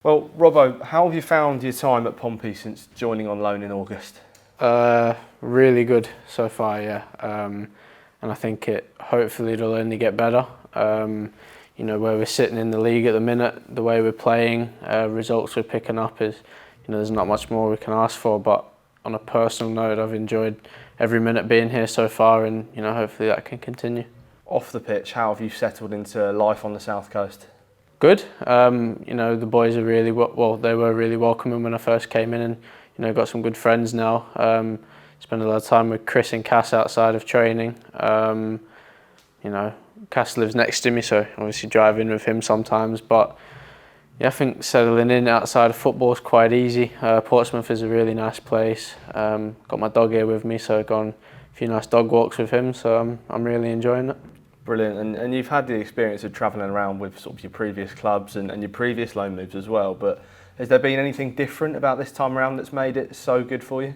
Well, Robbo, how have you found your time at Pompey since joining on loan in August? Really good so far, yeah. And I think hopefully it'll only get better. Where we're sitting in the league at the minute, the way we're playing, results we're picking up is, there's not much more we can ask for. But on a personal note, I've enjoyed every minute being here so far, and hopefully that can continue. Off the pitch, how have you settled into life on the South Coast? Good. The boys are really they were really welcoming when I first came in, and got some good friends now. Spend a lot of time with Chris and Cass outside of training. Cass lives next to me, so obviously drive in with him sometimes. But yeah, I think settling in outside of football is quite easy. Portsmouth is a really nice place. Got my dog here with me, so I've gone a few nice dog walks with him. So I'm really enjoying it. Brilliant, and you've had the experience of travelling around with sort of your previous clubs and your previous loan moves as well, but has there been anything different about this time around that's made it so good for you?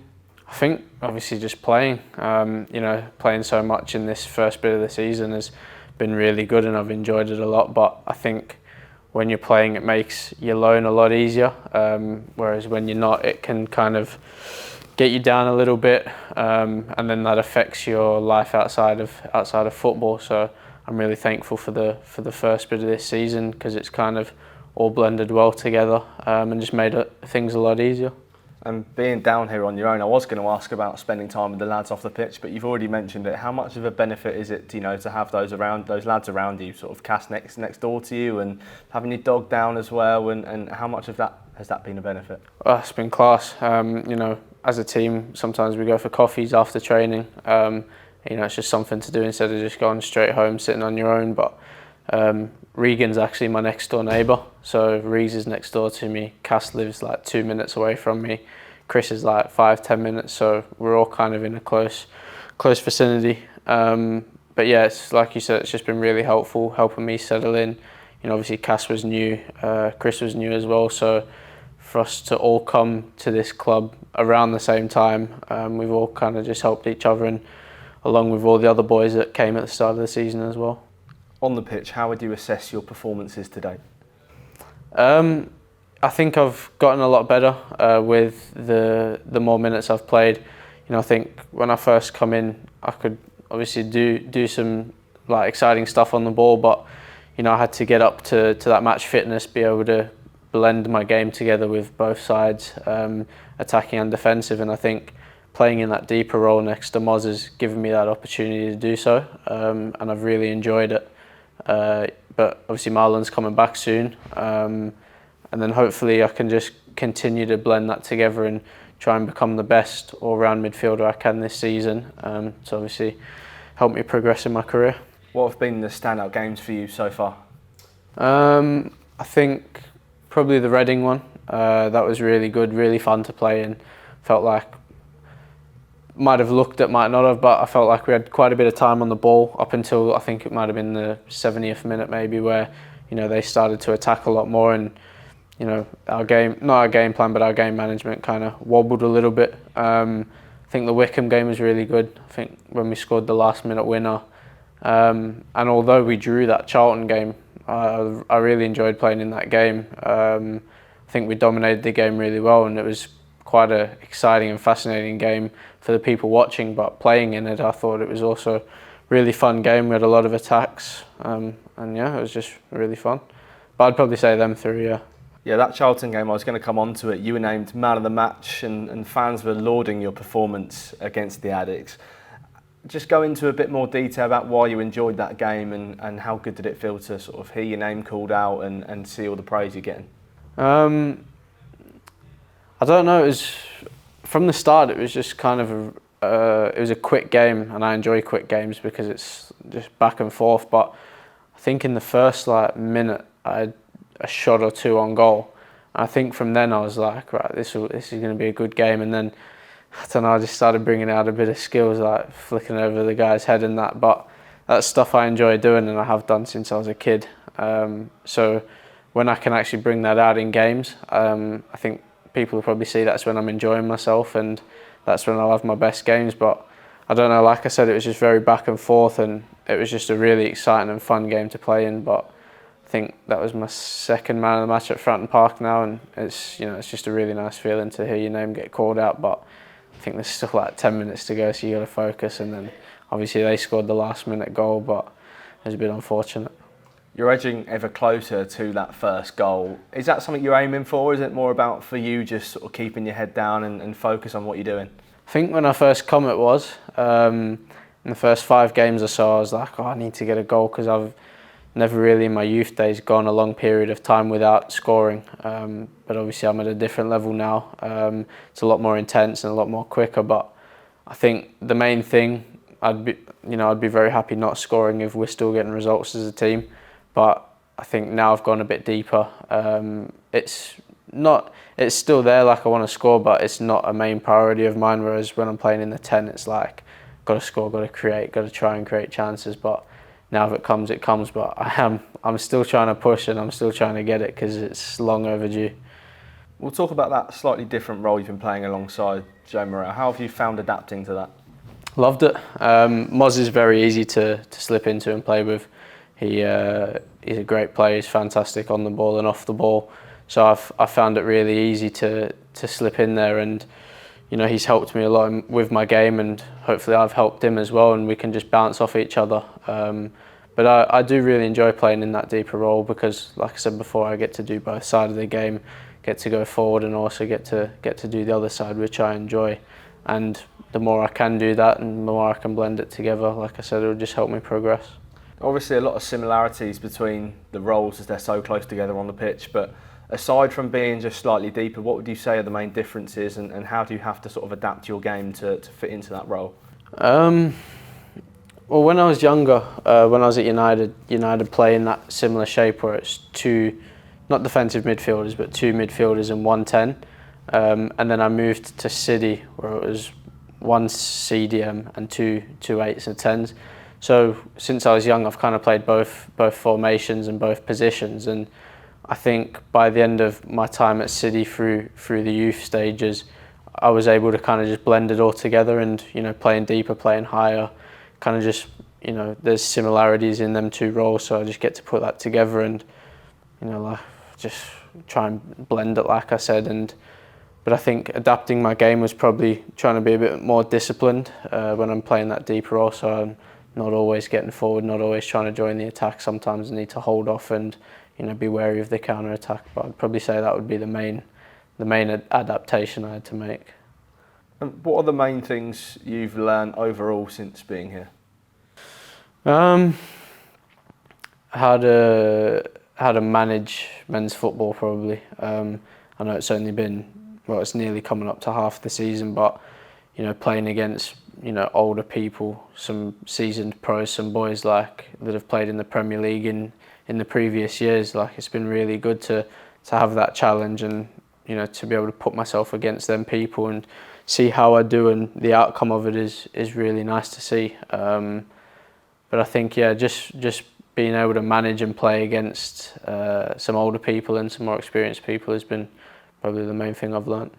I think obviously just playing, playing so much in this first bit of the season has been really good and I've enjoyed it a lot, but I think when you're playing it makes your loan a lot easier, whereas when you're not it can kind of get you down a little bit, and then that affects your life outside of football. So I'm really thankful for the first bit of this season because it's kind of all blended well together, and just made things a lot easier. And being down here on your own, I was going to ask about spending time with the lads off the pitch, but you've already mentioned it. How much of a benefit is it, to have those lads around you, sort of Cass next door to you, and having your dog down as well? And how much of that has that been a benefit? It's been class. As a team, sometimes we go for coffees after training. It's just something to do instead of just going straight home, sitting on your own. But Regan's actually my next door neighbour, so Rees is next door to me. Cass lives like 2 minutes away from me. Chris is like 5-10 minutes, so we're all kind of in a close vicinity. But yeah, it's like you said, it's just been really helpful, helping me settle in. Obviously Cass was new, Chris was new as well, so for us to all come to this club around the same time, we've all kind of just helped each other, and along with all the other boys that came at the start of the season as well. On the pitch, how would you assess your performances today? I think I've gotten a lot better with the more minutes I've played. I think when I first come in, I could obviously do some like exciting stuff on the ball, but I had to get up to that match fitness, be able to blend my game together with both sides, attacking and defensive. And I think playing in that deeper role next to Moz has given me that opportunity to do so, and I've really enjoyed it. But obviously Marlon's coming back soon, and then hopefully I can just continue to blend that together and try and become the best all-round midfielder I can this season, to obviously help me progress in my career. What have been the standout games for you so far? I think probably the Reading one. That was really good, really fun to play, and felt like might have looked at, might not have, but I felt like we had quite a bit of time on the ball up until I think it might have been the 70th minute maybe, where they started to attack a lot more, and our game plan, but our game management kind of wobbled a little bit. I think the Wickham game was really good. I think when we scored the last minute winner, and although we drew that Charlton game, I really enjoyed playing in that game. I think we dominated the game really well, and it was quite an exciting and fascinating game for the people watching, but playing in it, I thought it was also a really fun game. We had a lot of attacks, and yeah, it was just really fun. But I'd probably say them three, yeah. Yeah, that Charlton game, I was going to come on to it. You were named man of the match, and fans were lauding your performance against the Addicts. Just go into a bit more detail about why you enjoyed that game, and how good did it feel to sort of hear your name called out and see all the praise you're getting? I don't know, it was, from the start it was just kind of it was a quick game, and I enjoy quick games because it's just back and forth. But I think in the first minute I had a shot or two on goal. I think from then I was like, right, this is going to be a good game. And then I don't know, I just started bringing out a bit of skills, like flicking over the guy's head and that. But that's stuff I enjoy doing, and I have done since I was a kid. So when I can actually bring that out in games, I think people will probably see that's when I'm enjoying myself, and that's when I'll have my best games. But I don't know, like I said, it was just very back and forth, and it was just a really exciting and fun game to play in. But I think that was my second man of the match at Fratton Park now, and it's just a really nice feeling to hear your name get called out. But I think there's still like 10 minutes to go, so you got to focus. And then obviously they scored the last minute goal, but it was a bit unfortunate. You're edging ever closer to that first goal. Is that something you're aiming for? Or is it more about for you just sort of keeping your head down and focus on what you're doing? I think when I first come it was. In the first 5 games or so, I was like, I need to get a goal, because I've never really in my youth days gone a long period of time without scoring. But obviously I'm at a different level now. It's a lot more intense and a lot more quicker. But I think the main thing, I'd be very happy not scoring if we're still getting results as a team. But I think now I've gone a bit deeper. It's still there, like I want to score, but it's not a main priority of mine. Whereas when I'm playing in the 10, it's like, got to score, got to create, got to try and create chances. But now if it comes, it comes. But I'm still trying to push, and I'm still trying to get it, because it's long overdue. We'll talk about that slightly different role you've been playing alongside Joe Morrell. How have you found adapting to that? Loved it. Moz is very easy to slip into and play with. He's a great player. He's fantastic on the ball and off the ball. So I found it really easy to slip in there, and he's helped me a lot with my game, and hopefully I've helped him as well, and we can just bounce off each other. But I do really enjoy playing in that deeper role, because, like I said before, I get to do both sides of the game, get to go forward, and also get to do the other side, which I enjoy. And the more I can do that, and the more I can blend it together, like I said, it will just help me progress. Obviously a lot of similarities between the roles as they're so close together on the pitch, but aside from being just slightly deeper, what would you say are the main differences, and how do you have to sort of adapt your game to fit into that role? Well, when I was younger, when I was at United play in that similar shape where it's 2, not defensive midfielders, but 2 midfielders and 1 10. And then I moved to City where it was 1 CDM and 2 8s and 10s. So since I was young, I've kind of played both formations and both positions. And I think by the end of my time at City through the youth stages, I was able to kind of just blend it all together, and playing deeper, playing higher, kind of just there's similarities in them 2 roles, so I just get to put that together and like just try and blend it, like I said. But I think adapting my game was probably trying to be a bit more disciplined when I'm playing that deeper role, so I'm not always getting forward, not always trying to join the attack. Sometimes I need to hold off and be wary of the counter attack. But I'd probably say that would be the main adaptation I had to make. And what are the main things you've learned overall since being here? How to manage men's football, probably. I know it's only been, it's nearly coming up to half the season, but playing against older people, some seasoned pros, some boys that have played in the Premier League in the previous years, it's been really good to have that challenge, and to be able to put myself against them people and see how I do, and the outcome of it is really nice to see. But I think just being able to manage and play against some older people and some more experienced people has been probably the main thing I've learnt.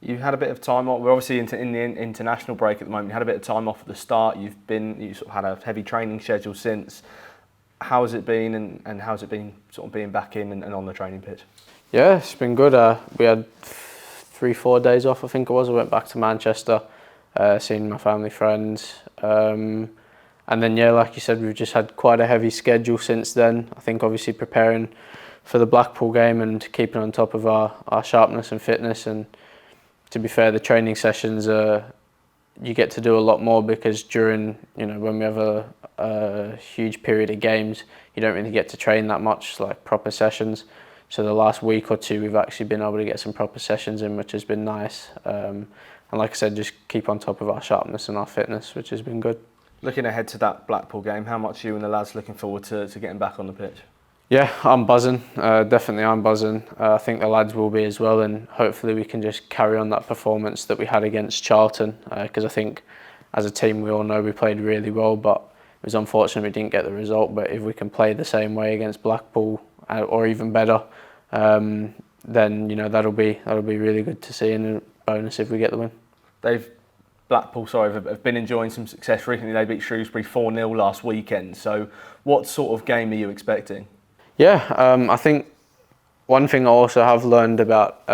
You've had a bit of time off. We're obviously in the international break at the moment. You had a bit of time off at the start. You sort of had a heavy training schedule since. How has it been, and how's it been sort of being back in and on the training pitch? Yeah, it's been good. We had 3-4 days off, I think it was. I went back to Manchester, seeing my family, friends. And then, like you said, we've just had quite a heavy schedule since then. I think obviously preparing for the Blackpool game and keeping on top of our sharpness and fitness. And to be fair, the training sessions, you get to do a lot more, because during, when we have a huge period of games, you don't really get to train that much, like proper sessions. So the last week or 2, we've actually been able to get some proper sessions in, which has been nice. And like I said, just keep on top of our sharpness and our fitness, which has been good. Looking ahead to that Blackpool game, how much are you and the lads looking forward to getting back on the pitch? Yeah, I'm buzzing. Definitely I'm buzzing. I think the lads will be as well, and hopefully we can just carry on that performance that we had against Charlton, because I think as a team we all know we played really well, but it was unfortunate we didn't get the result. But if we can play the same way against Blackpool, or even better, then that'll be really good to see, and a bonus if we get the win. Blackpool have been enjoying some success recently. They beat Shrewsbury 4-0 last weekend. So what sort of game are you expecting? Yeah, I think one thing I also have learned about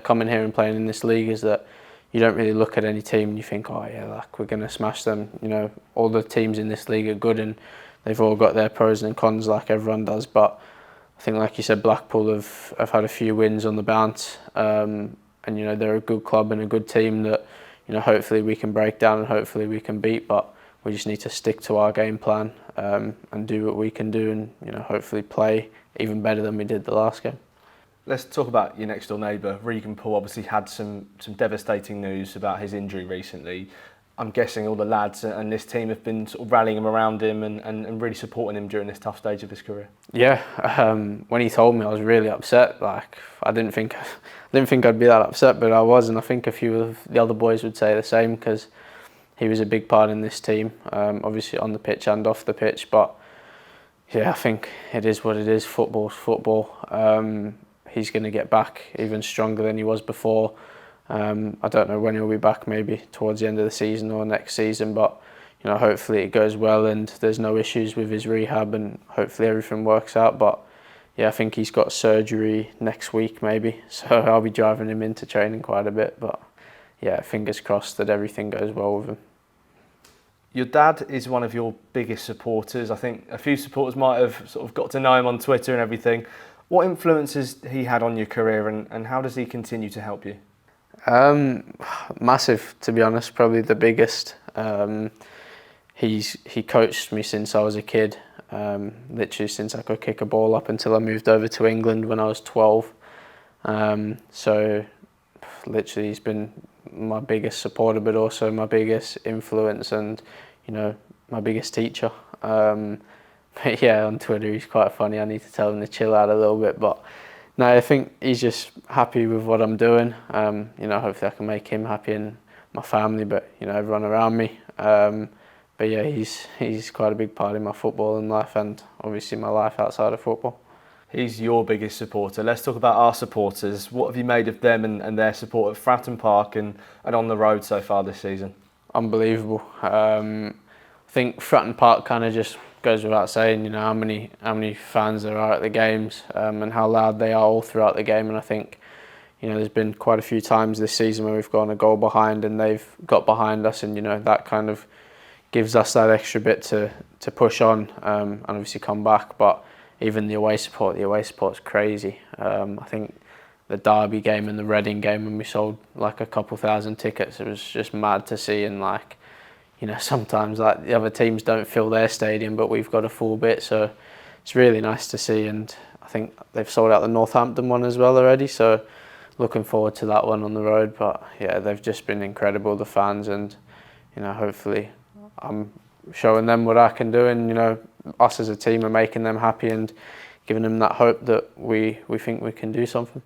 coming here and playing in this league is that you don't really look at any team and you think, oh yeah, like we're going to smash them. You know, all the teams in this league are good and they've all got their pros and cons like everyone does. But I think, like you said, Blackpool have had a few wins on the bounce, and you know they're a good club and a good team that, you know, hopefully we can break down and hopefully we can beat. But we just need to stick to our game plan and do what we can do, and you know hopefully play even better than we did the last game. Let's talk about your next door neighbour. Regan Poole obviously had some devastating news about his injury recently. I'm guessing all the lads and this team have been sort of rallying him around him and really supporting him during this tough stage of his career. Yeah, when he told me, I was really upset. Like I didn't think I'd be that upset, but I was, and I think a few of the other boys would say the same because he was a big part in this team, obviously on the pitch and off the pitch. But yeah, I think it is what it is. Football's football. He's going to get back even stronger than he was before. I don't know when he'll be back, maybe towards the end of the season or next season, but you know, hopefully it goes well and there's no issues with his rehab and hopefully everything works out. But yeah, I think he's got surgery next week maybe, so I'll be driving him into training quite a bit. But yeah, fingers crossed that everything goes well with him. Your dad is one of your biggest supporters. I think a few supporters might have sort of got to know him on Twitter and everything. What influence has he had on your career and how does he continue to help you? Massive, to be honest, probably the biggest. He coached me since I was a kid, literally since I could kick a ball up until I moved over to England when I was 12. So literally he's been my biggest supporter, but also my biggest influence and, you know, my biggest teacher. But yeah, on Twitter he's quite funny. I need to tell him to chill out a little bit, but no, I think he's just happy with what I'm doing. You know, hopefully I can make him happy and my family, but you know, everyone around me. But yeah, he's quite a big part in my footballing life and obviously my life outside of football. He's your biggest supporter. Let's talk about our supporters. What have you made of them and their support at Fratton Park and on the road so far this season? Unbelievable. I think Fratton Park kind of just goes without saying, you know, how many fans there are at the games and how loud they are all throughout the game. And I think, you know, there's been quite a few times this season where we've gone a goal behind and they've got behind us, and you know that kind of gives us that extra bit to push on and obviously come back. But even the away support's crazy. I think the Derby game and the Reading game, when we sold like a couple thousand tickets, it was just mad to see. And like, you know, sometimes like the other teams don't fill their stadium, but we've got a full bit, so it's really nice to see. And I think they've sold out the Northampton one as well already, so looking forward to that one on the road. But yeah, they've just been incredible, the fans, and you know, hopefully I'm showing them what I can do, and you know, us as a team are making them happy and giving them that hope that we think we can do something.